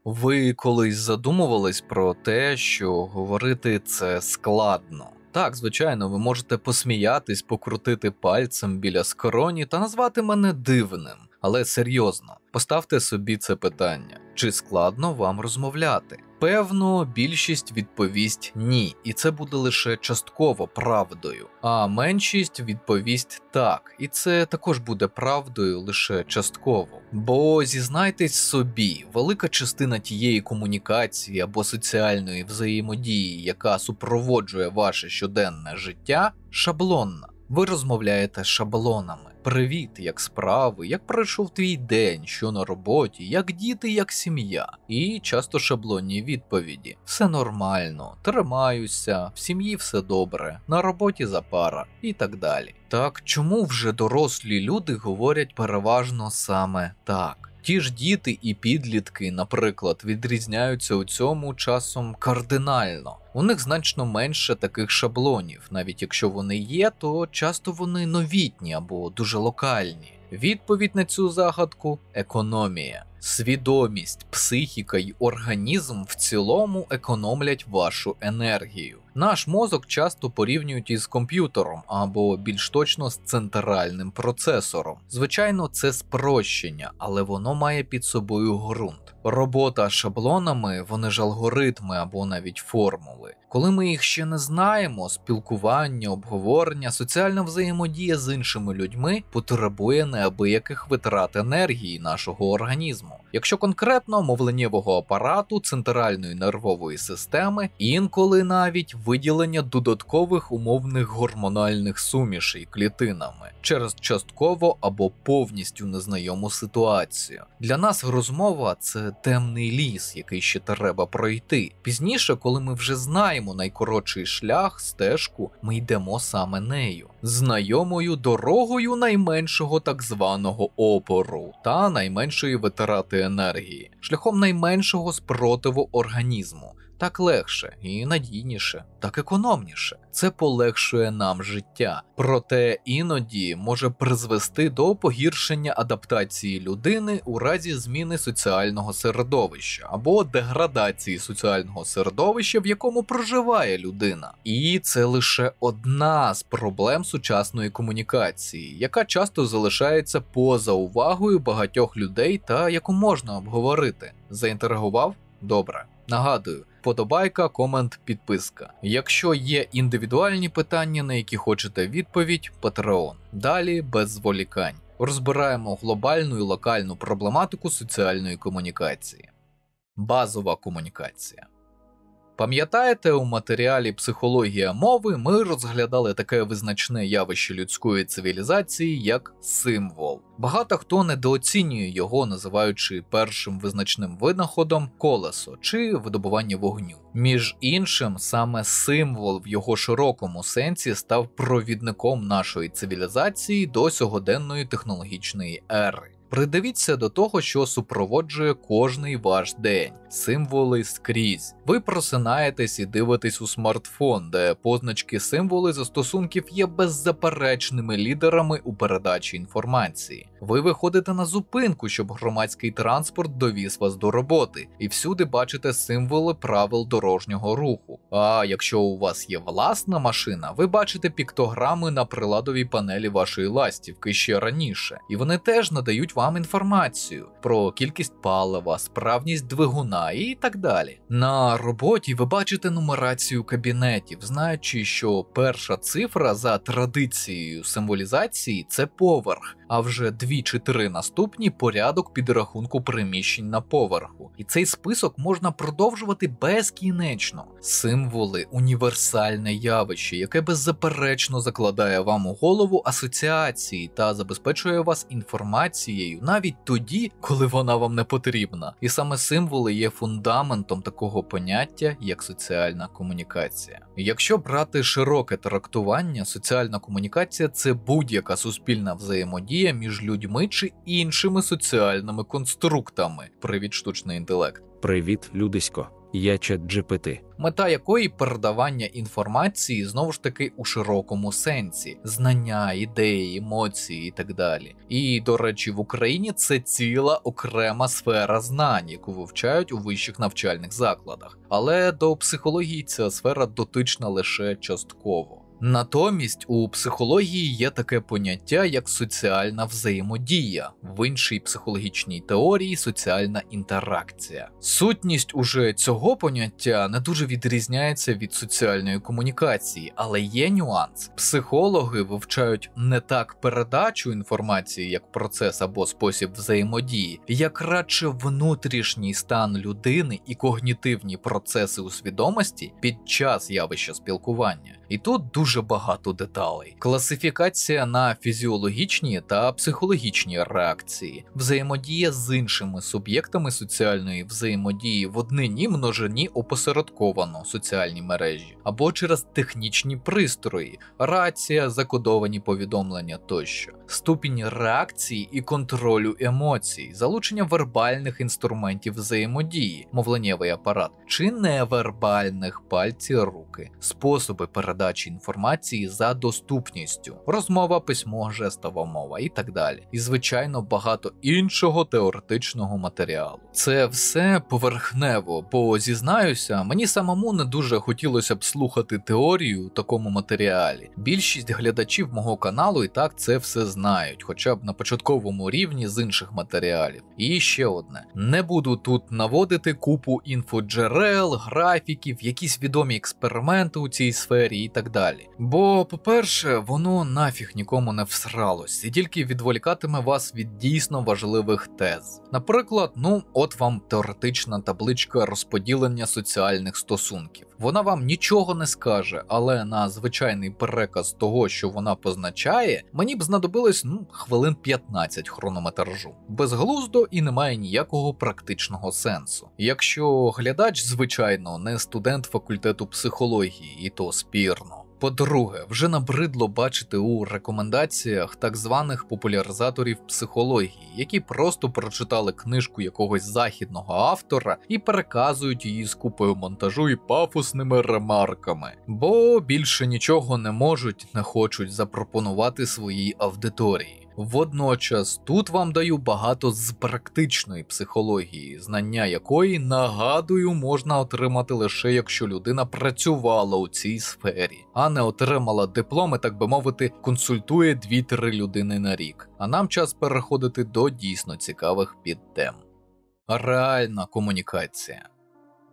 Ви колись задумувались про те, що говорити це складно? Так, звичайно, ви можете посміятись, покрутити пальцем біля скроні та назвати мене дивним. Але серйозно, поставте собі це питання: чи складно вам розмовляти? Певно, більшість відповість ні, і це буде лише частково правдою, а меншість відповість так, і це також буде правдою лише частково. Бо зізнайтесь собі, велика частина тієї комунікації або соціальної взаємодії, яка супроводжує ваше щоденне життя, шаблонна. Ви розмовляєте шаблонами. Привіт, як справи, як пройшов твій день, що на роботі, як діти, як сім'я. І часто шаблонні відповіді. Все нормально, тримаюся, в сім'ї все добре, на роботі запара і так далі. Так чому вже дорослі люди говорять переважно саме так? Ті ж діти і підлітки, наприклад, відрізняються у цьому часом кардинально. У них значно менше таких шаблонів, навіть якщо вони є, то часто вони новітні або дуже локальні. Відповідь на цю загадку – економія. Свідомість, психіка й організм в цілому економлять вашу енергію. Наш мозок часто порівнюють із комп'ютером, або більш точно з центральним процесором. Звичайно, це спрощення, але воно має під собою ґрунт. Робота шаблонами – вони ж алгоритми або навіть формули. Коли ми їх ще не знаємо, спілкування, обговорення, соціальна взаємодія з іншими людьми потребує неабияких витрат енергії нашого організму. Якщо конкретно мовленнєвого апарату, центральної нервової системи, інколи навіть виділення додаткових умовних гормональних сумішей клітинами через частково або повністю незнайому ситуацію. Для нас розмова – це темний ліс, який ще треба пройти. Пізніше, коли ми вже знаємо найкоротший шлях, стежку, ми йдемо саме нею. Знайомою дорогою найменшого так званого опору та найменшої витрати енергії, шляхом найменшого спротиву організму. Так легше і надійніше, так економніше. Це полегшує нам життя. Проте іноді може призвести до погіршення адаптації людини у разі зміни соціального середовища або деградації соціального середовища, в якому проживає людина. І це лише одна з проблем сучасної комунікації, яка часто залишається поза увагою багатьох людей та яку можна обговорити. Заінтригував? Добре. Нагадую, вподобайка, комент, підписка. Якщо є індивідуальні питання, на які хочете відповідь, Patreon. Далі без зволікань. Розбираємо глобальну і локальну проблематику соціальної комунікації. Базова комунікація. Пам'ятаєте, у матеріалі «Психологія мови» ми розглядали таке визначне явище людської цивілізації, як символ. Багато хто недооцінює його, називаючи першим визначним винаходом колесо чи видобування вогню. Між іншим, саме символ в його широкому сенсі став провідником нашої цивілізації до сьогоденної технологічної ери. Придивіться до того, що супроводжує кожний ваш день. Символи скрізь. Ви просинаєтесь і дивитесь у смартфон, де позначки символи застосунків є беззаперечними лідерами у передачі інформації. Ви виходите на зупинку, щоб громадський транспорт довіз вас до роботи, і всюди бачите символи правил дорожнього руху. А якщо у вас є власна машина, ви бачите піктограми на приладовій панелі вашої ластівки ще раніше, і вони теж надають вам інформацію про кількість палива, справність двигуна і так далі. На роботі ви бачите нумерацію кабінетів, знаючи, що перша цифра за традицією символізації – це поверх, а вже 2 чи 3 наступні – порядок підрахунку приміщень на поверху. І цей список можна продовжувати безкінечно. Символи – універсальне явище, яке беззаперечно закладає вам у голову асоціації та забезпечує вас інформацією навіть тоді, коли вона вам не потрібна. І саме символи є фундаментом такого поняття, як соціальна комунікація. Якщо брати широке трактування, соціальна комунікація – це будь-яка суспільна взаємодія між людьми чи іншими соціальними конструктами. Привіт, штучний інтелект. Привіт, людисько. Я ChatGPT. Мета якої передавання інформації знову ж таки у широкому сенсі, знання, ідеї, емоції і так далі. І, до речі, в Україні це ціла окрема сфера знань, яку вивчають у вищих навчальних закладах. Але до психології ця сфера дотична лише частково. Натомість у психології є таке поняття, як соціальна взаємодія, в іншій психологічній теорії соціальна інтеракція. Сутність уже цього поняття не дуже відрізняється від соціальної комунікації, але є нюанс. Психологи вивчають не так передачу інформації як процес або спосіб взаємодії, як радше внутрішній стан людини і когнітивні процеси у свідомості під час явища спілкування. І тут дуже багато деталей. Класифікація на фізіологічні та психологічні реакції, взаємодія з іншими суб'єктами соціальної взаємодії в однині множині опосередковано соціальні мережі, або через технічні пристрої, рація, закодовані повідомлення тощо, ступінь реакції і контролю емоцій, залучення вербальних інструментів взаємодії, мовленнєвий апарат, чи невербальних пальці руки, способи передачі інформації за доступністю, розмова, письмо, жестова мова і так далі. І, звичайно, багато іншого теоретичного матеріалу. Це все поверхнево, бо, зізнаюся, мені самому не дуже хотілося б слухати теорію у такому матеріалі. Більшість глядачів мого каналу і так це все знають, хоча б на початковому рівні з інших матеріалів. І ще одне. Не буду тут наводити купу інфоджерел, графіків, якісь відомі експерименти у цій сфері і так далі. Бо, по-перше, воно нафіг нікому не всралось, і тільки відволікатиме вас від дійсно важливих тез. Наприклад, от вам теоретична табличка розподілення соціальних стосунків. Вона вам нічого не скаже, але на звичайний переказ того, що вона позначає, мені б знадобилось, хвилин 15 хронометражу. Безглуздо і немає ніякого практичного сенсу. Якщо глядач, звичайно, не студент факультету психології, і то спірно. По-друге, вже набридло бачити у рекомендаціях так званих популяризаторів психології, які просто прочитали книжку якогось західного автора і переказують її з купою монтажу і пафосними ремарками, бо більше нічого не можуть, не хочуть запропонувати своїй аудиторії. Водночас тут вам даю багато з практичної психології, знання якої, нагадую, можна отримати лише якщо людина працювала у цій сфері, а не отримала диплом і, так би мовити, консультує 2-3 людини на рік. А нам час переходити до дійсно цікавих підтем. Реальна комунікація.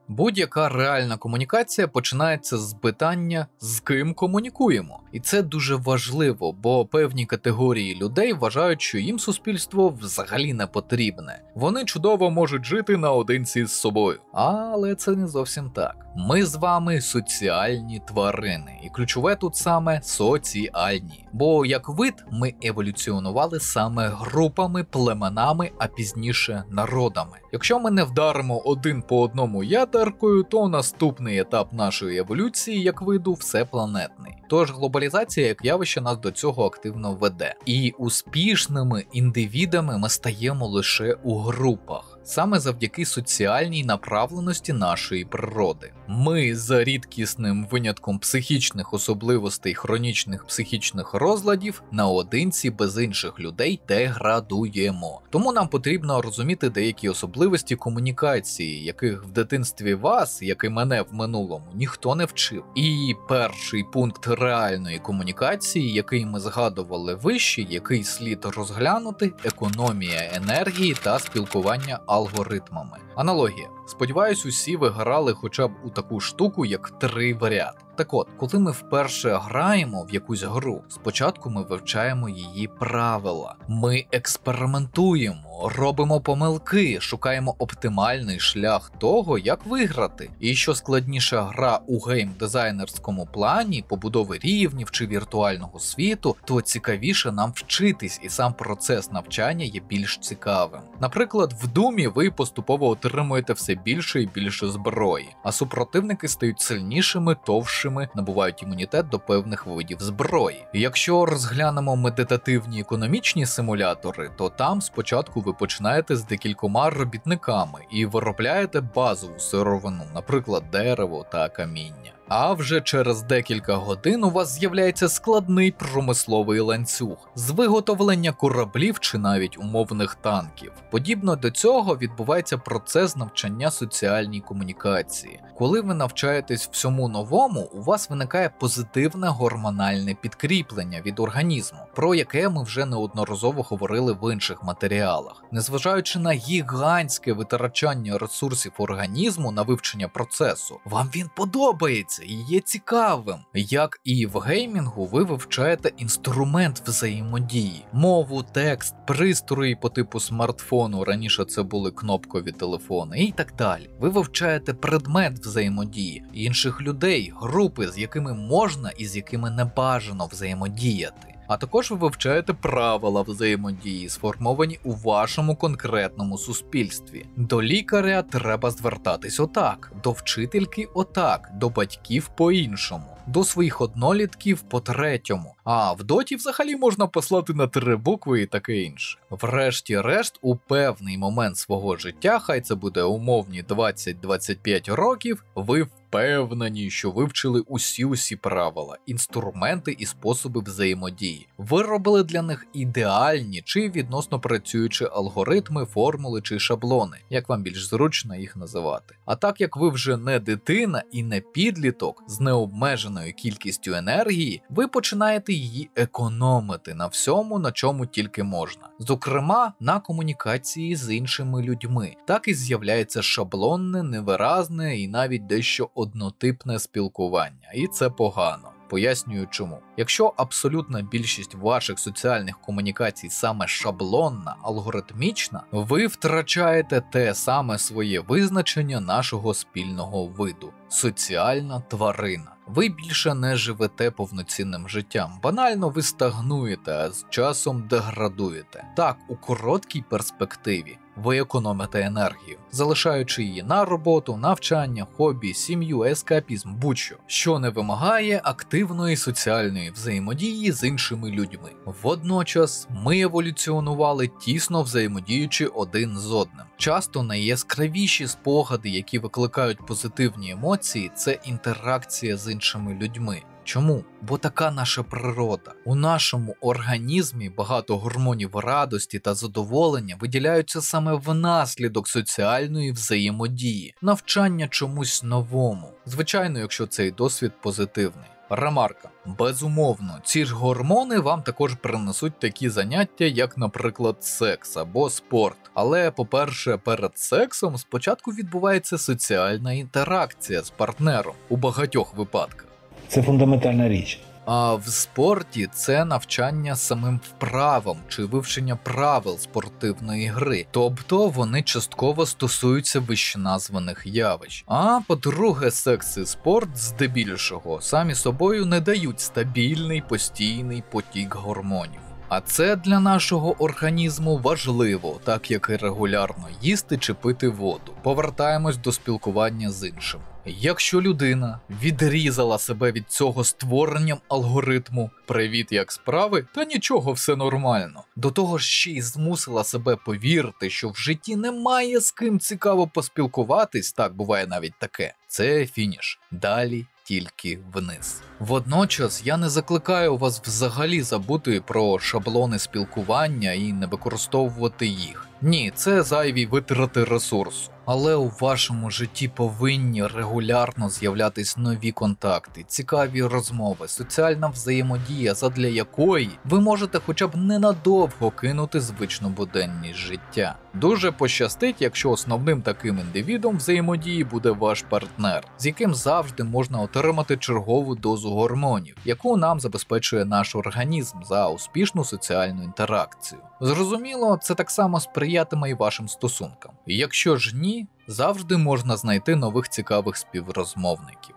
Будь-яка реальна комунікація починається з питання, з ким комунікуємо. І це дуже важливо, бо певні категорії людей вважають, що їм суспільство взагалі не потрібне. Вони чудово можуть жити наодинці з собою. Але це не зовсім так. Ми з вами соціальні тварини, і ключове тут саме соціальні. Бо як вид ми еволюціонували саме групами, племенами, а пізніше народами. Якщо ми не вдаримо один по одному ядеркою, то наступний етап нашої еволюції як виду всепланетний. Тож глобалізація як явище нас до цього активно веде. І успішними індивідами ми стаємо лише у групах. Саме завдяки соціальній направленості нашої природи. Ми, за рідкісним винятком психічних особливостей хронічних психічних розладів, наодинці без інших людей деградуємо. Тому нам потрібно розуміти деякі особливості комунікації, яких в дитинстві вас, як і мене в минулому, ніхто не вчив. І перший пункт реальної комунікації, який ми згадували вище, який слід розглянути – економія енергії та спілкування алгоритмами. Аналогія. Сподіваюсь, усі ви грали хоча б у таку штуку, як 3 в ряд. Так от, коли ми вперше граємо в якусь гру, спочатку ми вивчаємо її правила. Ми експериментуємо, робимо помилки, шукаємо оптимальний шлях того, як виграти. І що складніша гра у геймдизайнерському плані, побудови рівнів чи віртуального світу, то цікавіше нам вчитись, і сам процес навчання є більш цікавим. Наприклад, в Думі ви поступово отримуєте все більше і більше зброї, а супротивники стають сильнішими, товщими, набувають імунітет до певних видів зброї. І якщо розглянемо медитативні економічні симулятори, то там спочатку ви починаєте з декількома робітниками і виробляєте базову сировину, наприклад, дерево та каміння. А вже через декілька годин у вас з'являється складний промисловий ланцюг з виготовлення кораблів чи навіть умовних танків. Подібно до цього відбувається процес навчання соціальній комунікації. Коли ви навчаєтесь всьому новому, у вас виникає позитивне гормональне підкріплення від організму, про яке ми вже неодноразово говорили в інших матеріалах. Незважаючи на гігантське витрачання ресурсів організму на вивчення процесу, вам він подобається і є цікавим. Як і в геймінгу, ви вивчаєте інструмент взаємодії, мову, текст, пристрої по типу смартфону, раніше це були кнопкові телефони і так далі. Ви вивчаєте предмет взаємодії, інших людей, групи, з якими можна і з якими не бажано взаємодіяти. А також ви вивчаєте правила взаємодії, сформовані у вашому конкретному суспільстві. До лікаря треба звертатись отак, до вчительки отак, до батьків по-іншому, до своїх однолітків по-третьому. А в доті взагалі можна послати на 3 букви і таке інше. Врешті-решт, у певний момент свого життя, хай це буде умовні 20-25 років, ви впевнені, що вивчили усі правила, інструменти і способи взаємодії. Виробили для них ідеальні чи відносно працюючі алгоритми, формули чи шаблони, як вам більш зручно їх називати. А так як ви вже не дитина і не підліток з необмеженою кількістю енергії, ви починаєте її економити на всьому, на чому тільки можна. Зокрема, на комунікації з іншими людьми. Так і з'являється шаблонне, невиразне і навіть дещо однотипне спілкування. І це погано. Пояснюю чому. Якщо абсолютна більшість ваших соціальних комунікацій саме шаблонна, алгоритмічна, ви втрачаєте те саме своє визначення нашого спільного виду – соціальна тварина. Ви більше не живете повноцінним життям, банально ви стагнуєте, а з часом деградуєте. Так, у короткій перспективі ви економите енергію, залишаючи її на роботу, навчання, хобі, сім'ю, ескапізм, будь-що, що не вимагає активної соціальної взаємодії з іншими людьми. Водночас ми еволюціонували тісно взаємодіючи один з одним. Часто найяскравіші спогади, які викликають позитивні емоції, це інтеракція з іншими людьми. Чому? Бо така наша природа. У нашому організмі багато гормонів радості та задоволення виділяються саме внаслідок соціальної взаємодії, навчання чомусь новому. Звичайно, якщо цей досвід позитивний. Ремарка. Безумовно, ці ж гормони вам також принесуть такі заняття, як, наприклад, секс або спорт. Але, по-перше, перед сексом спочатку відбувається соціальна інтеракція з партнером у багатьох випадках. Це фундаментальна річ. А в спорті це навчання самим вправам чи вивчення правил спортивної гри, тобто вони частково стосуються вищеназваних явищ. А по-друге, секс і спорт здебільшого самі собою не дають стабільний постійний потік гормонів. А це для нашого організму важливо, так як і регулярно їсти чи пити воду. Повертаємось до спілкування з іншим. Якщо людина відрізала себе від цього створенням алгоритму «Привіт, як справи?» та нічого, все нормально. До того ж ще й змусила себе повірити, що в житті немає з ким цікаво поспілкуватись, так буває навіть таке. Це фініш. Далі тільки вниз. Водночас я не закликаю вас взагалі забути про шаблони спілкування і не використовувати їх. Ні, це зайві витрати ресурсу. Але у вашому житті повинні регулярно з'являтись нові контакти, цікаві розмови, соціальна взаємодія, задля якої ви можете хоча б ненадовго кинути звичну буденність життя. Дуже пощастить, якщо основним таким індивідом взаємодії буде ваш партнер, з яким завжди можна отримати чергову дозу гормонів, яку нам забезпечує наш організм за успішну соціальну інтеракцію. Зрозуміло, це так само сприятиме і вашим стосункам. Якщо ж ні, завжди можна знайти нових цікавих співрозмовників.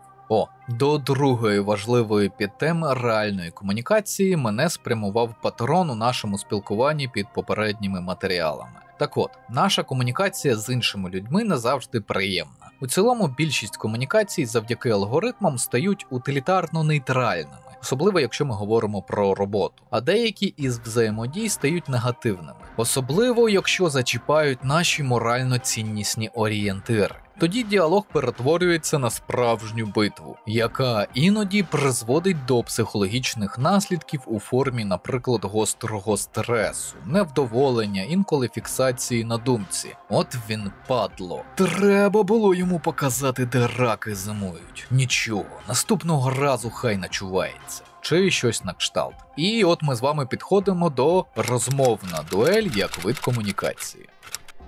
До другої важливої підтеми реальної комунікації мене спрямував патрон у нашому спілкуванні під попередніми матеріалами. Так от, наша комунікація з іншими людьми не завжди приємна. У цілому більшість комунікацій завдяки алгоритмам стають утилітарно-нейтральними, особливо якщо ми говоримо про роботу, а деякі із взаємодій стають негативними, особливо якщо зачіпають наші морально-ціннісні орієнтири. Тоді діалог перетворюється на справжню битву, яка іноді призводить до психологічних наслідків у формі, наприклад, гострого стресу, невдоволення, інколи фіксації на думці. От він падло. Треба було йому показати, де раки зимують. Нічого, наступного разу хай начувається. Чи щось на кшталт. І от ми з вами підходимо до розмовна дуель як вид комунікації.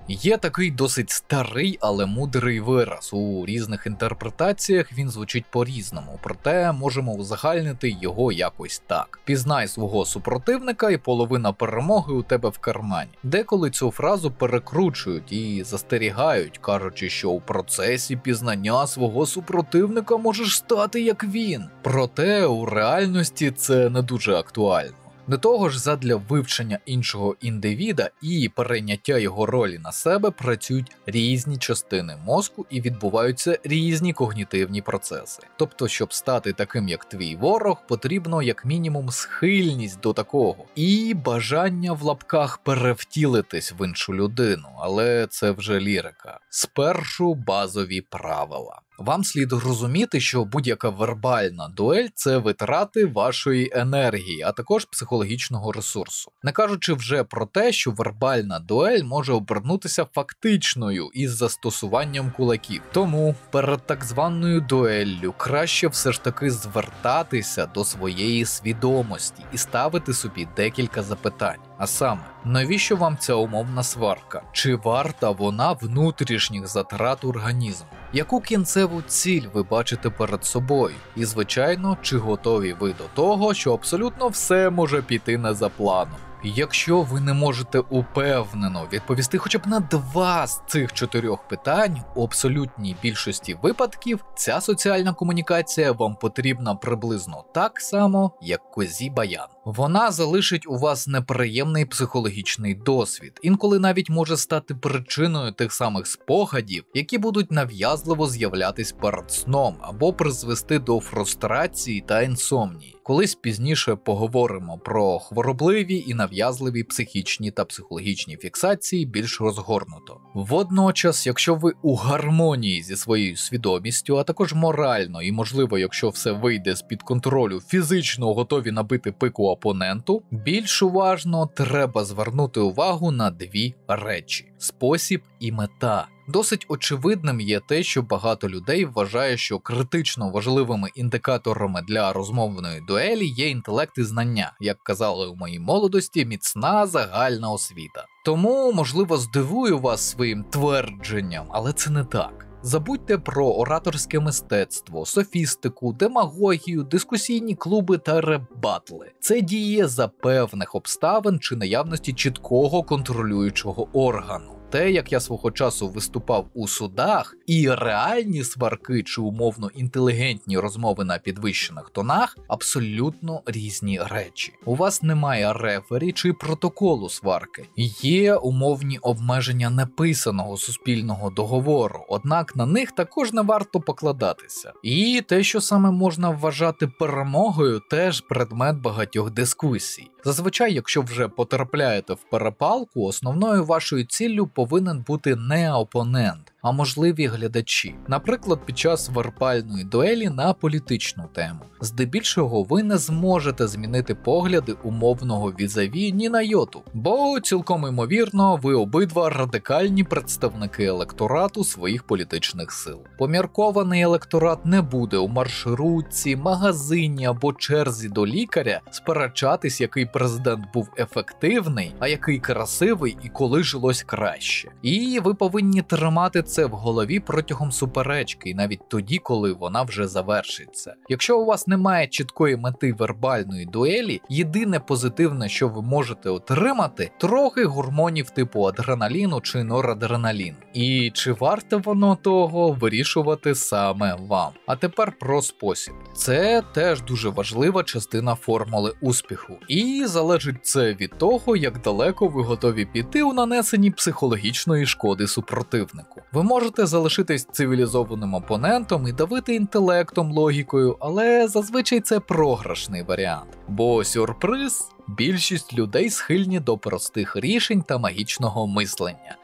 Є такий досить старий, але мудрий вираз. У різних інтерпретаціях він звучить по-різному, проте можемо узагальнити його якось так. Пізнай свого супротивника і половина перемоги у тебе в кармані. Деколи цю фразу перекручують і застерігають, кажучи, що у процесі пізнання свого супротивника можеш стати як він. Проте у реальності це не дуже актуально. До того ж, задля вивчення іншого індивіда і перейняття його ролі на себе працюють різні частини мозку і відбуваються різні когнітивні процеси. Тобто, щоб стати таким, як твій ворог, потрібно як мінімум схильність до такого і бажання в лапках перевтілитись в іншу людину, але це вже лірика. Спершу базові правила. Вам слід розуміти, що будь-яка вербальна дуель – це витрати вашої енергії, а також психологічного ресурсу. Не кажучи вже про те, що вербальна дуель може обернутися фактичною із застосуванням кулаків. Тому перед так званою дуеллю краще все ж таки звертатися до своєї свідомості і ставити собі декілька запитань. А саме, навіщо вам ця умовна сварка? Чи варта вона внутрішніх затрат організму? Яку кінцеву ціль ви бачите перед собою? І, звичайно, чи готові ви до того, що абсолютно все може піти не за планом? Якщо ви не можете упевнено відповісти хоча б на 2 з цих 4 питань, у абсолютній більшості випадків ця соціальна комунікація вам потрібна приблизно так само, як козі баян. Вона залишить у вас неприємний психологічний досвід, інколи навіть може стати причиною тих самих спогадів, які будуть нав'язливо з'являтись перед сном або призвести до фрустрації та інсомнії. Колись пізніше поговоримо про хворобливі і нав'язливі психічні та психологічні фіксації більш розгорнуто. Водночас, якщо ви у гармонії зі своєю свідомістю, а також морально і, можливо, якщо все вийде з-під контролю, фізично готові набити пику опоненту, більш уважно треба звернути увагу на 2 речі – спосіб і мета. Досить очевидним є те, що багато людей вважає, що критично важливими індикаторами для розмовної дуелі є інтелект і знання, як казали у моїй молодості, міцна загальна освіта. Тому, можливо, здивую вас своїм твердженням, але це не так. Забудьте про ораторське мистецтво, софістику, демагогію, дискусійні клуби та реп-батли. Це діє за певних обставин чи наявності чіткого контролюючого органу. Те, як я свого часу виступав у судах, і реальні сварки чи умовно інтелігентні розмови на підвищених тонах – абсолютно різні речі. У вас немає рефері чи протоколу сварки. Є умовні обмеження неписаного суспільного договору, однак на них також не варто покладатися. І те, що саме можна вважати перемогою, теж предмет багатьох дискусій. Зазвичай, якщо вже потрапляєте в перепалку, основною вашою ціллю повинен бути не опонент, а можливі глядачі. Наприклад, під час вербальної дуелі на політичну тему. Здебільшого ви не зможете змінити погляди умовного візаві ні на йоту, бо цілком ймовірно ви обидва радикальні представники електорату своїх політичних сил. Поміркований електорат не буде у маршрутці, магазині або черзі до лікаря сперечатись, який президент був ефективний, а який красивий і коли жилось краще. І ви повинні тримати це це в голові протягом суперечки, і навіть тоді, коли вона вже завершиться. Якщо у вас немає чіткої мети вербальної дуелі, єдине позитивне, що ви можете отримати, трохи гормонів типу адреналіну чи норадреналіну. І чи варте воно того, вирішувати саме вам. А тепер про спосіб. Це теж дуже важлива частина формули успіху. І залежить це від того, як далеко ви готові піти у нанесенні психологічної шкоди супротивнику. Ви можете залишитись цивілізованим опонентом і давити інтелектом, логікою, але зазвичай це програшний варіант. Бо сюрприз – більшість людей схильні до простих рішень та магічного мислення.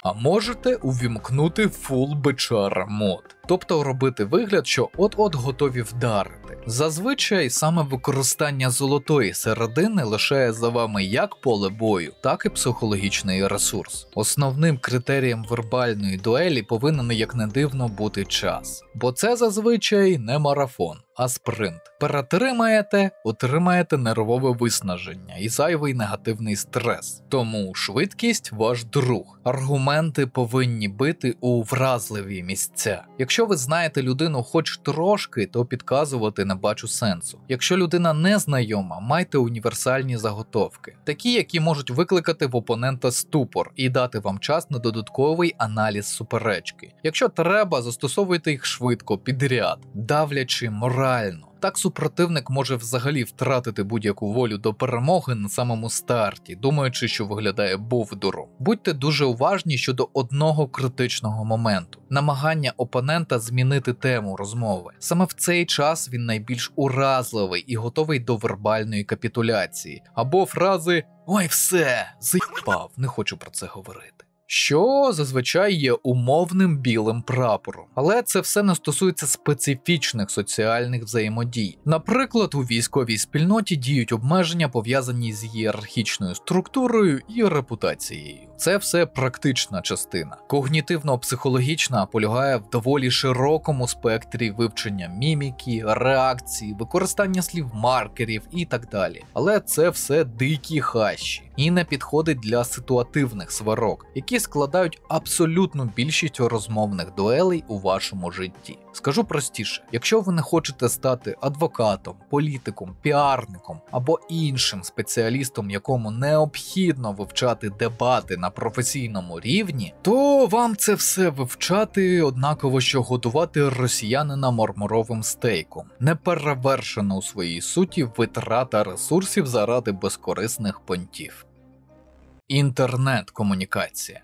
А можете увімкнути Full BCR мод, тобто робити вигляд, що от-от готові вдарити. Зазвичай саме використання золотої середини лишає за вами як поле бою, так і психологічний ресурс. Основним критерієм вербальної дуелі повинен, як не дивно, бути час. Бо це зазвичай не марафон, а спринт. Перетримаєте, отримаєте нервове виснаження і зайвий негативний стрес. Тому швидкість – ваш друг. Аргументи повинні бити у вразливі місця. Якщо ви знаєте людину хоч трошки, то підказувати не бачу сенсу. Якщо людина не знайома, майте універсальні заготовки. Такі, які можуть викликати в опонента ступор і дати вам час на додатковий аналіз суперечки. Якщо треба, застосовуйте їх швидко, підряд, давлячи морально. Так супротивник може взагалі втратити будь-яку волю до перемоги на самому старті, думаючи, що виглядає бовдуром. Будьте дуже уважні щодо одного критичного моменту – намагання опонента змінити тему розмови. Саме в цей час він найбільш уразливий і готовий до вербальної капітуляції. Або фрази «Ой, все, заїбав, не хочу про це говорити». Що зазвичай є умовним білим прапором. Але це все не стосується специфічних соціальних взаємодій. Наприклад, у військовій спільноті діють обмеження, пов'язані з ієрархічною структурою і репутацією. Це все практична частина. Когнітивно-психологічна полягає в доволі широкому спектрі вивчення міміки, реакції, використання слів-маркерів і так далі. Але це все дикі хащі і не підходить для ситуативних сварок, які складають абсолютну більшість розмовних дуелей у вашому житті. Скажу простіше, якщо ви не хочете стати адвокатом, політиком, піарником або іншим спеціалістом, якому необхідно вивчати дебати на професійному рівні, то вам це все вивчати однаково, що готувати росіянина мармуровим стейком. Неперевершена у своїй суті витрата ресурсів заради безкорисних понтів. Інтернет-комунікація.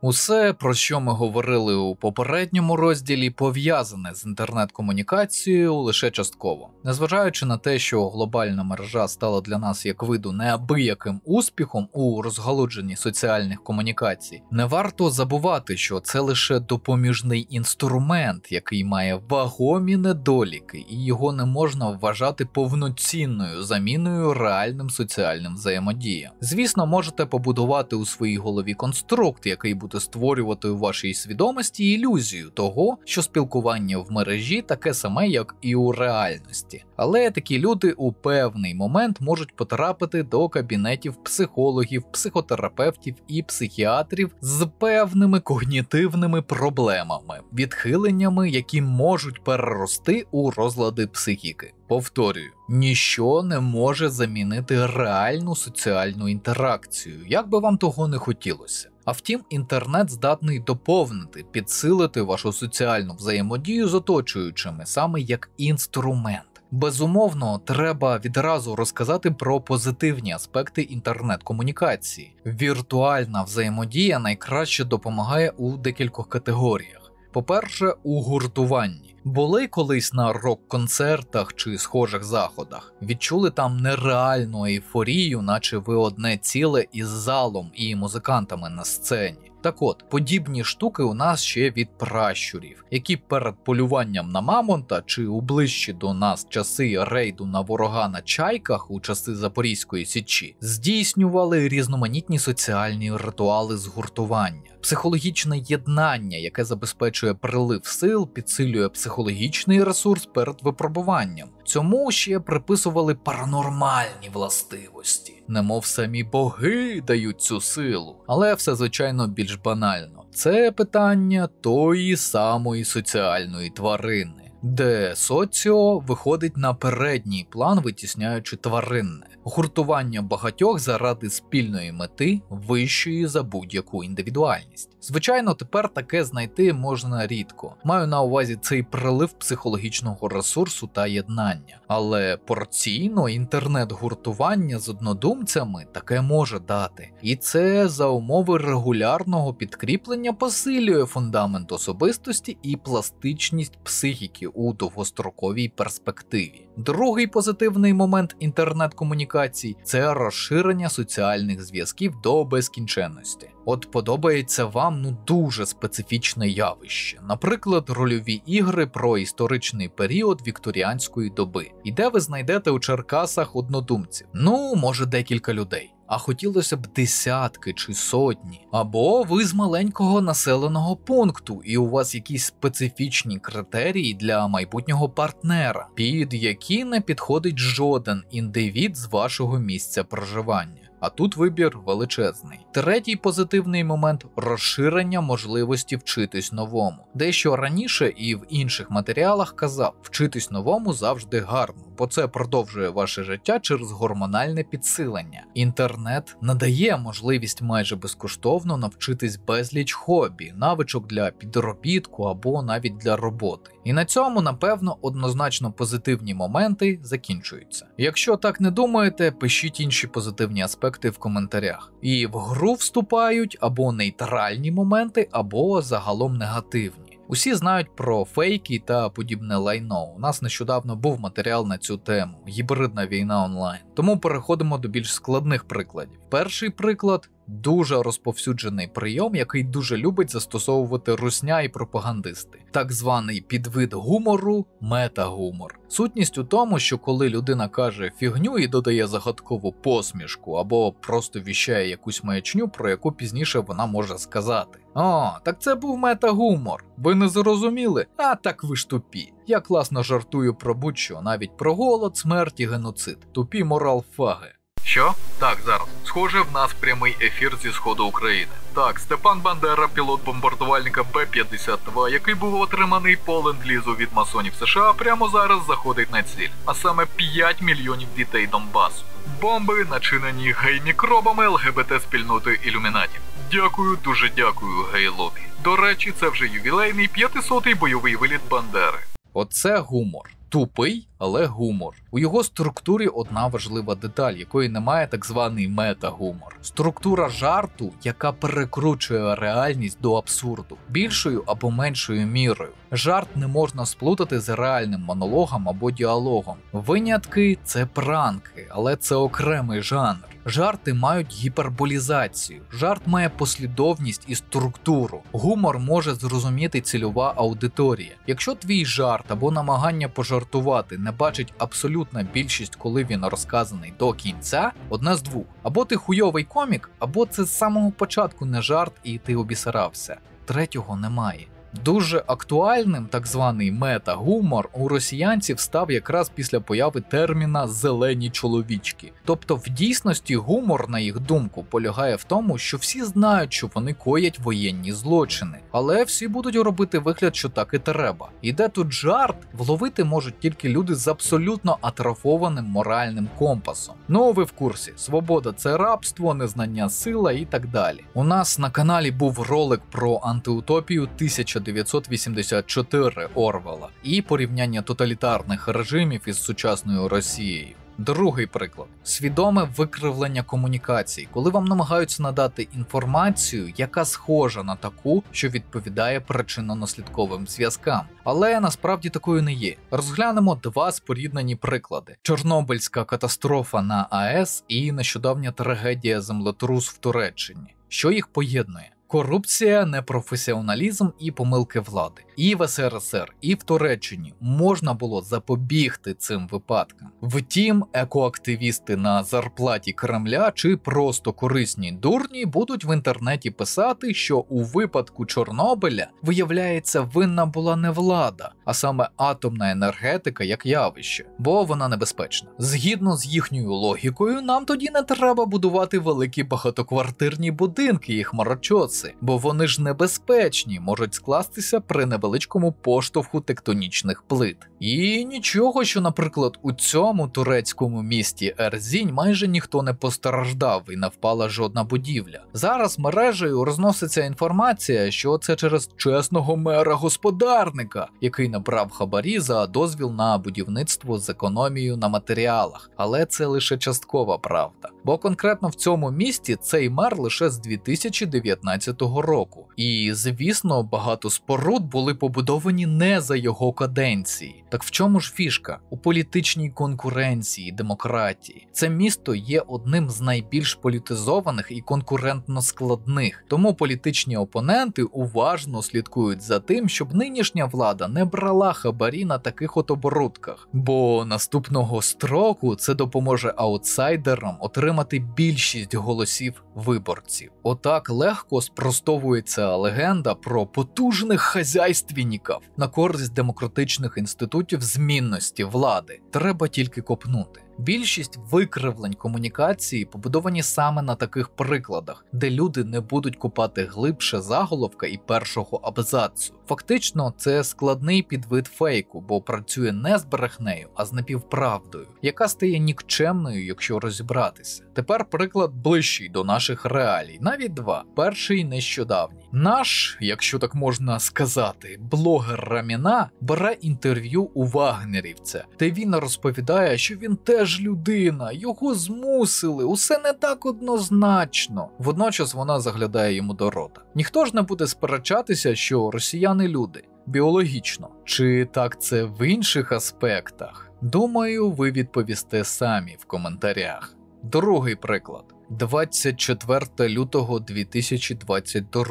Усе, про що ми говорили у попередньому розділі, пов'язане з інтернет-комунікацією лише частково. Незважаючи на те, що глобальна мережа стала для нас як виду неабияким успіхом у розгалудженні соціальних комунікацій, не варто забувати, що це лише допоміжний інструмент, який має вагомі недоліки, і його не можна вважати повноцінною заміною реальним соціальним взаємодіям. Звісно, можете побудувати у своїй голові конструкт, який буде створювати у вашій свідомості ілюзію того, що спілкування в мережі таке саме, як і у реальності. Але такі люди у певний момент можуть потрапити до кабінетів психологів, психотерапевтів і психіатрів з певними когнітивними проблемами, відхиленнями, які можуть перерости у розлади психіки. Повторюю, ніщо не може замінити реальну соціальну інтеракцію, як би вам того не хотілося. А втім, інтернет здатний доповнити, підсилити вашу соціальну взаємодію з оточуючими саме як інструмент. Безумовно, треба відразу розказати про позитивні аспекти інтернет-комунікації. Віртуальна взаємодія найкраще допомагає у декількох категоріях. По-перше, у гуртуванні. Були колись на рок-концертах чи схожих заходах, відчули там нереальну ейфорію, наче ви одне ціле із залом і музикантами на сцені. Так от, подібні штуки у нас ще від пращурів, які перед полюванням на мамонта чи у ближчі до нас часи рейду на ворога на чайках у часи Запорізької Січі здійснювали різноманітні соціальні ритуали згуртування. Психологічне єднання, яке забезпечує прилив сил, підсилює психологічний ресурс перед випробуванням. Цьому ще приписували паранормальні властивості, немов самі боги дають цю силу. Але все, звичайно, більш банально. Це питання тої самої соціальної тварини, де соціо виходить на передній план, витісняючи тваринне. Гуртування багатьох заради спільної мети вищої за будь-яку індивідуальність. Звичайно, тепер таке знайти можна рідко. Маю на увазі цей прилив психологічного ресурсу та єднання. Але порційно інтернет-гуртування з однодумцями таке може дати. І це за умови регулярного підкріплення посилює фундамент особистості і пластичність психіки у довгостроковій перспективі. Другий позитивний момент інтернет-комунікацій – це розширення соціальних зв'язків до безкінченності. От подобається вам дуже специфічне явище, наприклад, рольові ігри про історичний період вікторіанської доби, і де ви знайдете у Черкасах однодумців, може декілька людей. А хотілося б десятки чи сотні. Або ви з маленького населеного пункту, і у вас якісь специфічні критерії для майбутнього партнера, під які не підходить жоден індивід з вашого місця проживання. А тут вибір величезний. Третій позитивний момент – розширення можливості вчитись новому. Дещо раніше і в інших матеріалах казав, вчитись новому завжди гарно, бо це продовжує ваше життя через гормональне підсилення. Інтернет надає можливість майже безкоштовно навчитись безліч хобі, навичок для підробітку або навіть для роботи. І на цьому, напевно, однозначно позитивні моменти закінчуються. Якщо так не думаєте, пишіть інші позитивні аспекти в коментарях. І в гру вступають або нейтральні моменти, або загалом негативні. Усі знають про фейки та подібне лайно. У нас нещодавно був матеріал на цю тему – гібридна війна онлайн. Тому переходимо до більш складних прикладів. Перший приклад – дуже розповсюджений прийом, який дуже любить застосовувати русня і пропагандисти. Так званий підвид гумору – метагумор. Сутність у тому, що коли людина каже фігню і додає загадкову посмішку, або просто віщає якусь маячню, про яку пізніше вона може сказати. «О, так це був метагумор. Ви не зрозуміли? А так ви ж тупі. Я класно жартую про будь-що, навіть про голод, смерть і геноцид. Тупі моралфаги». Що? Так, зараз. Схоже, в нас прямий ефір зі сходу України. Так, Степан Бандера, пілот бомбардувальника Б-52, який був отриманий по ленд-лізу від масонів США, прямо зараз заходить на ціль. А саме 5 мільйонів дітей Донбасу. Бомби начинені гей-мікробами ЛГБТ-спільноти ілюмінатів. Дякую, дуже дякую, гей-лобі. До речі, це вже ювілейний 500-й бойовий виліт Бандери. Оце гумор. Тупий, але гумор. У його структурі одна важлива деталь, якої немає так званий метагумор. Структура жарту, яка перекручує реальність до абсурду, більшою або меншою мірою. Жарт не можна сплутати з реальним монологом або діалогом. Винятки – це пранки, але це окремий жанр. Жарти мають гіперболізацію. Жарт має послідовність і структуру. Гумор може зрозуміти цільова аудиторія. Якщо твій жарт або намагання пожартувати не бачить абсолютна більшість, коли він розказаний до кінця, одне з двох. Або ти хуйовий комік, або це з самого початку не жарт і ти обісрався. Третього немає. Дуже актуальним так званий мета-гумор у росіянців став якраз після появи терміна «зелені чоловічки». Тобто в дійсності гумор, на їх думку, полягає в тому, що всі знають, що вони коять воєнні злочини, але всі будуть робити вигляд, що так і треба. І де тут жарт, вловити можуть тільки люди з абсолютно атрофованим моральним компасом. Ну, ви в курсі, свобода – це рабство, незнання – сила і так далі. У нас на каналі був ролик про антиутопію 1984 Орвела і порівняння тоталітарних режимів із сучасною Росією. Другий приклад – свідоме викривлення комунікацій, коли вам намагаються надати інформацію, яка схожа на таку, що відповідає причинно-наслідковим зв'язкам. Але насправді такою не є. Розглянемо два споріднені приклади – Чорнобильська катастрофа на АЕС і нещодавня трагедія землетрус в Туреччині. Що їх поєднує? Корупція, непрофесіоналізм і помилки влади. І в СРСР, і в Туреччині можна було запобігти цим випадкам. Втім, екоактивісти на зарплаті Кремля чи просто корисні дурні будуть в інтернеті писати, що у випадку Чорнобиля, виявляється, винна була не влада, а саме атомна енергетика як явище, бо вона небезпечна. Згідно з їхньою логікою, нам тоді не треба будувати великі багатоквартирні будинки і хмарочоси, бо вони ж небезпечні, можуть скластися при невеличкому поштовху тектонічних плит. І нічого, що, наприклад, у цьому турецькому місті Ерзінь майже ніхто не постраждав і не впала жодна будівля. Зараз мережею розноситься інформація, що це через чесного мера-господарника, який набрав хабарі за дозвіл на будівництво з економією на матеріалах. Але це лише часткова правда. Бо конкретно в цьому місті цей мер лише з 2019 року. І, звісно, багато споруд були побудовані не за його каденції. Так в чому ж фішка? У політичній конкуренції, демократії. Це місто є одним з найбільш політизованих і конкурентно складних. Тому політичні опоненти уважно слідкують за тим, щоб нинішня влада не брала хабарі на таких от оборудках. Бо наступного строку це допоможе аутсайдерам отримати більшість голосів виборців. Отак легко спростовується легенда про потужних хазяйственників на користь демократичних інститутів змінності влади. Треба тільки копнути. Більшість викривлень комунікації побудовані саме на таких прикладах, де люди не будуть копати глибше заголовка і першого абзацу. Фактично, це складний підвид фейку, бо працює не з брехнею, а з напівправдою, яка стає нікчемною, якщо розібратися. Тепер приклад ближчий до наших реалій, навіть два. Перший нещодавній. Наш, якщо так можна сказати, блогер Раміна бере інтерв'ю у вагнерівця, де він розповідає, що він теж людина, його змусили, усе не так однозначно. Водночас вона заглядає йому до рота. Ніхто ж не буде сперечатися, що росіяни люди. Біологічно. Чи так це в інших аспектах? Думаю, ви відповісте самі в коментарях. Другий приклад. 24 лютого 2022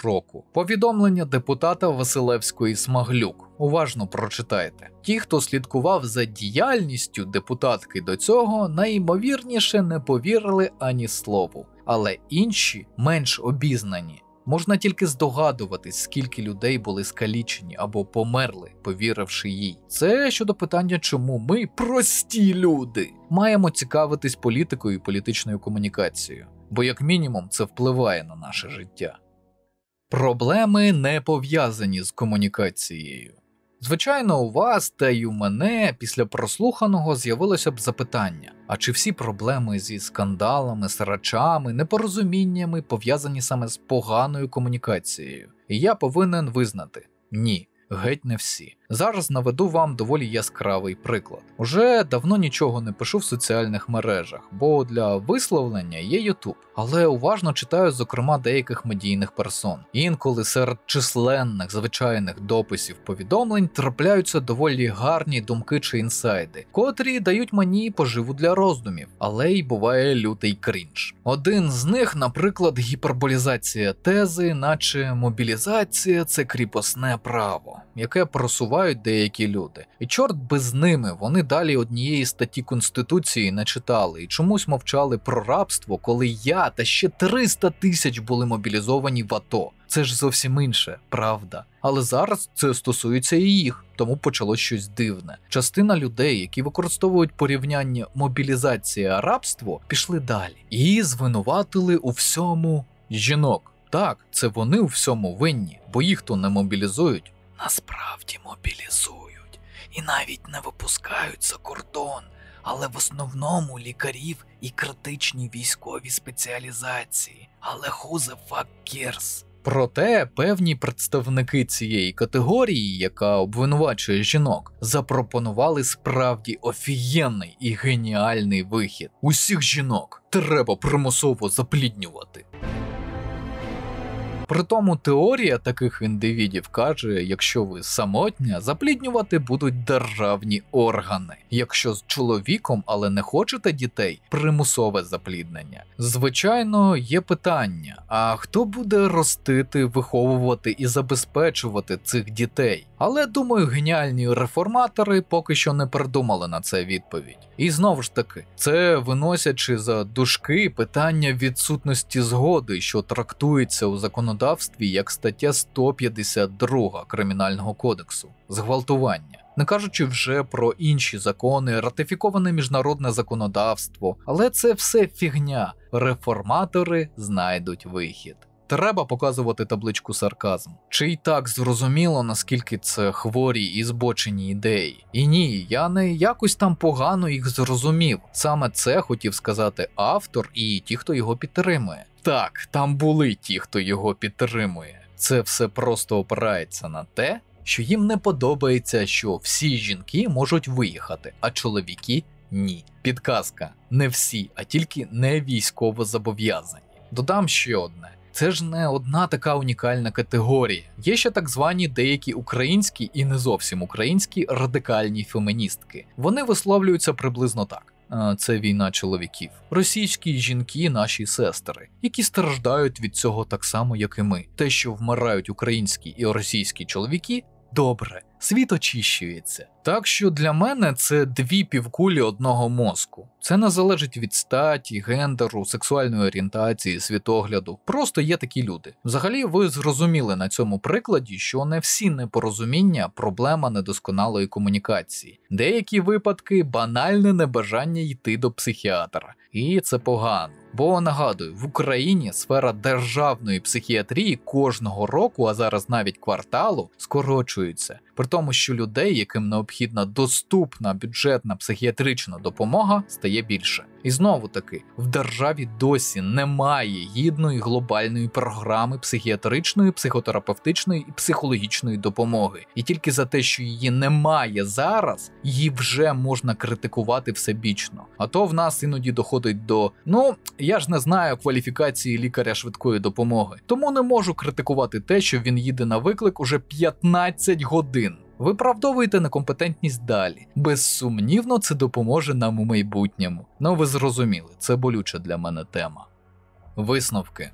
року. Повідомлення депутата Василевської Смаглюк. Уважно прочитайте. Ті, хто слідкував за діяльністю депутатки до цього, найімовірніше не повірили ані слову. Але інші, менш обізнані, можна тільки здогадуватись, скільки людей були скалічені або померли, повіривши їй. Це щодо питання, чому ми, прості люди, маємо цікавитись політикою і політичною комунікацією. Бо як мінімум це впливає на наше життя. Проблеми не пов'язані з комунікацією. Звичайно, у вас та й у мене після прослуханого з'явилося б запитання, а чи всі проблеми зі скандалами, срачами, непорозуміннями пов'язані саме з поганою комунікацією? І я повинен визнати – ні. Геть не всі. Зараз наведу вам доволі яскравий приклад. Уже давно нічого не пишу в соціальних мережах, бо для висловлення є YouTube. Але уважно читаю, зокрема, деяких медійних персон. Інколи серед численних звичайних дописів повідомлень трапляються доволі гарні думки чи інсайди, котрі дають мені поживу для роздумів, але й буває лютий крінж. Один з них, наприклад, гіперболізація тези, наче мобілізація – це кріпосне право, яке просувають деякі люди. І чорт би з ними, вони далі однієї статті Конституції не читали і чомусь мовчали про рабство, коли я та ще 300 тисяч були мобілізовані в АТО. Це ж зовсім інше, правда. Але зараз це стосується і їх, тому почалось щось дивне. Частина людей, які використовують порівняння мобілізація-рабство, пішли далі. І звинуватили у всьому жінок. Так, це вони у всьому винні, бо їх то не мобілізують. Насправді мобілізують. І навіть не випускають за кордон. Але в основному лікарів і критичні військові спеціалізації. Але who the fuck cares? Проте певні представники цієї категорії, яка обвинувачує жінок, запропонували справді офігенний і геніальний вихід. Усіх жінок треба примусово запліднювати. Притому теорія таких індивідів каже, якщо ви самотня, запліднювати будуть державні органи. Якщо з чоловіком, але не хочете дітей, примусове запліднення. Звичайно, є питання, а хто буде ростити, виховувати і забезпечувати цих дітей? Але, думаю, геніальні реформатори поки що не придумали на це відповідь. І знову ж таки, це виносячи за дужки питання відсутності згоди, що трактується у законодавстві як стаття 152 Кримінального кодексу – зґвалтування. Не кажучи вже про інші закони, ратифіковане міжнародне законодавство, але це все фігня. Реформатори знайдуть вихід. Треба показувати табличку сарказм. Чи й так зрозуміло, наскільки це хворі і збочені ідеї? І ні, я не якось там погано їх зрозумів. Саме це хотів сказати автор і ті, хто його підтримує. Так, там були ті, хто його підтримує. Це все просто опирається на те, що їм не подобається, що всі жінки можуть виїхати, а чоловіки – ні. Підказка – не всі, а тільки не військово зобов'язані. Додам ще одне. Це ж не одна така унікальна категорія. Є ще так звані деякі українські і не зовсім українські радикальні феміністки. Вони висловлюються приблизно так. Це війна чоловіків. Російські жінки – наші сестри, які страждають від цього так само, як і ми. Те, що вмирають українські і російські чоловіки – добре, світ очищується. Так що для мене це дві півкулі одного мозку. Це не залежить від статі, гендеру, сексуальної орієнтації, світогляду. Просто є такі люди. Взагалі ви зрозуміли на цьому прикладі, що не всі непорозуміння – проблема недосконалої комунікації. Деякі випадки – банальне небажання йти до психіатра. І це погано. Бо, нагадую, в Україні сфера державної психіатрії кожного року, а зараз навіть кварталу, скорочується. При тому, що людей, яким необхідна доступна бюджетна психіатрична допомога, стає більше. І знову таки, в державі досі немає гідної глобальної програми психіатричної, психотерапевтичної і психологічної допомоги. І тільки за те, що її немає зараз, її вже можна критикувати всебічно. А то в нас іноді доходить до, я ж не знаю кваліфікації лікаря швидкої допомоги, тому не можу критикувати те, що він їде на виклик уже 15 годин. Виправдовуйте некомпетентність далі. Безсумнівно це допоможе нам у майбутньому. Ви зрозуміли, це болюча для мене тема. Висновки.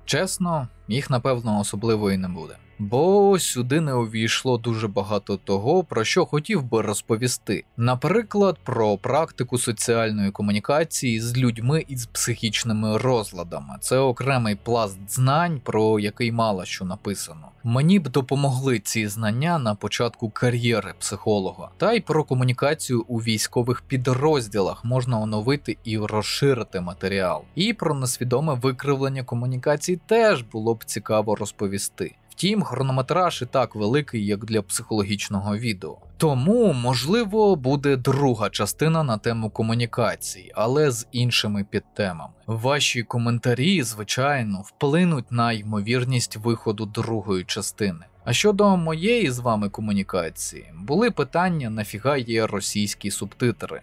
Чесно, їх напевно особливо і не буде. Бо сюди не увійшло дуже багато того, про що хотів би розповісти. Наприклад, про практику соціальної комунікації з людьми із психічними розладами. Це окремий пласт знань, про який мало що написано. Мені б допомогли ці знання на початку кар'єри психолога. Та й про комунікацію у військових підрозділах можна оновити і розширити матеріал. І про несвідоме викривлення комунікації теж було б цікаво розповісти. Втім, хронометраж і так великий, як для психологічного відео. Тому, можливо, буде друга частина на тему комунікацій, але з іншими підтемами. Ваші коментарі, звичайно, вплинуть на ймовірність виходу другої частини. А щодо моєї з вами комунікації, були питання, нафіга є російські субтитри.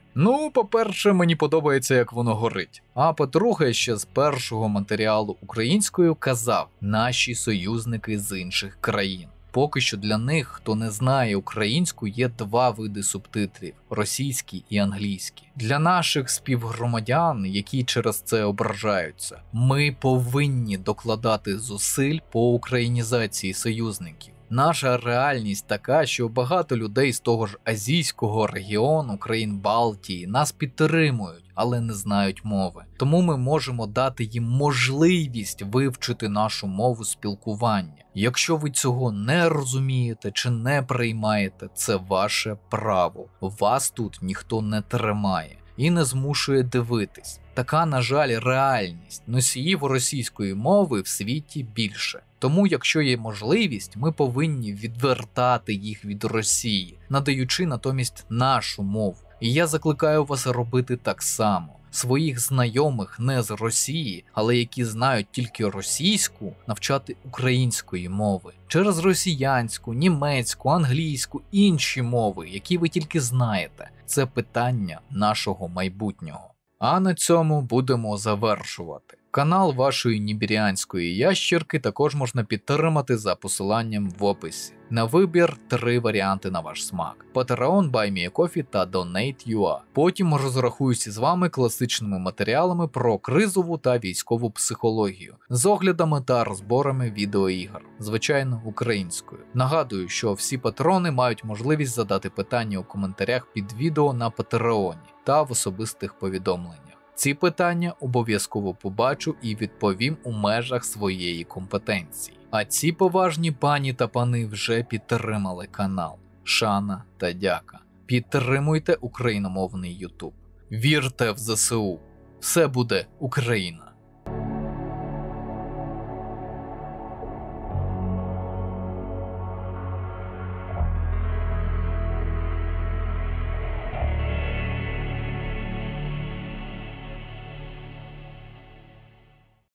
По-перше, мені подобається, як воно горить. А по-друге, ще з першого матеріалу українською казав наші союзники з інших країн. Поки що для них, хто не знає українську, є два види субтитрів – російський і англійський. Для наших співгромадян, які через це ображаються, ми повинні докладати зусиль по українізації союзників. Наша реальність така, що багато людей з того ж азійського регіону, країн Балтії, нас підтримують, але не знають мови. Тому ми можемо дати їм можливість вивчити нашу мову спілкування. Якщо ви цього не розумієте чи не приймаєте, це ваше право. Вас тут ніхто не тримає і не змушує дивитись. Така, на жаль, реальність. Носіїв російської мови в світі більше. Тому, якщо є можливість, ми повинні відвертати їх від Росії, надаючи натомість нашу мову. І я закликаю вас робити так само. Своїх знайомих не з Росії, але які знають тільки російську, навчати української мови. Через росіянську, німецьку, англійську, інші мови, які ви тільки знаєте. Це питання нашого майбутнього. А на цьому будемо завершувати. Канал вашої нібіріанської ящірки також можна підтримати за посиланням в описі. На вибір 3 варіанти на ваш смак: Patreon, BuyMeACoffee та Donate.ua. Потім розрахуюся з вами класичними матеріалами про кризову та військову психологію, з оглядами та розборами відеоігр, звичайно, українською. Нагадую, що всі патрони мають можливість задати питання у коментарях під відео на Патреоні та в особистих повідомленнях. Ці питання обов'язково побачу і відповім у межах своєї компетенції. А ці поважні пані та пани вже підтримали канал. Шана та дяка. Підтримуйте україномовний YouTube. Вірте в ЗСУ. Все буде Україна.